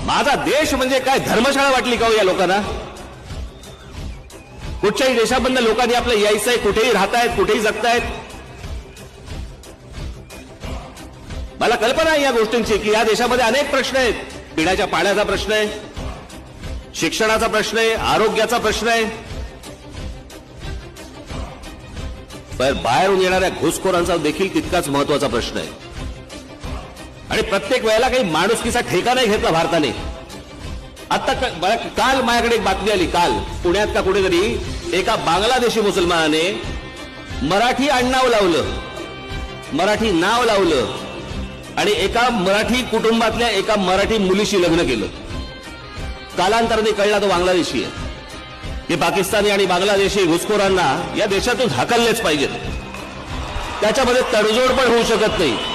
माझा देश म्हणजे काय धर्मशाळा वाटली का हो या लोकांना? कुठच्याही देशामधल्या लोकांनी आपलं यायचंय, कुठेही राहतायत, कुठेही जगतायत. मला कल्पना आहे या गोष्टींची की या देशामध्ये अनेक प्रश्न आहेत. पिण्याच्या पाण्याचा प्रश्न आहे, शिक्षणाचा प्रश्न आहे, आरोग्याचा प्रश्न आहे. पण बाहेरून येणाऱ्या घुसखोरांचा देखील तितकाच महत्वाचा प्रश्न आहे. आणि प्रत्येक वेळेला काही माणुसकीचा ठेका नाही घेतला भारताने. आता काल माझ्याकडे एक बातमी आली, काल पुण्यात का कुठेतरी एका बांगलादेशी मुसलमानाने मराठी आडनाव लावलं, मराठी नाव लावलं आणि एका मराठी कुटुंबातल्या एका मराठी मुलीशी लग्न केलं. कालांतराने कळला तो बांगलादेशी आहे. हे पाकिस्तानी आणि बांगलादेशी घुसखोरांना या देशातून हाकललेच पाहिजेत. त्याच्यामध्ये तडजोड पण होऊ शकत नाही.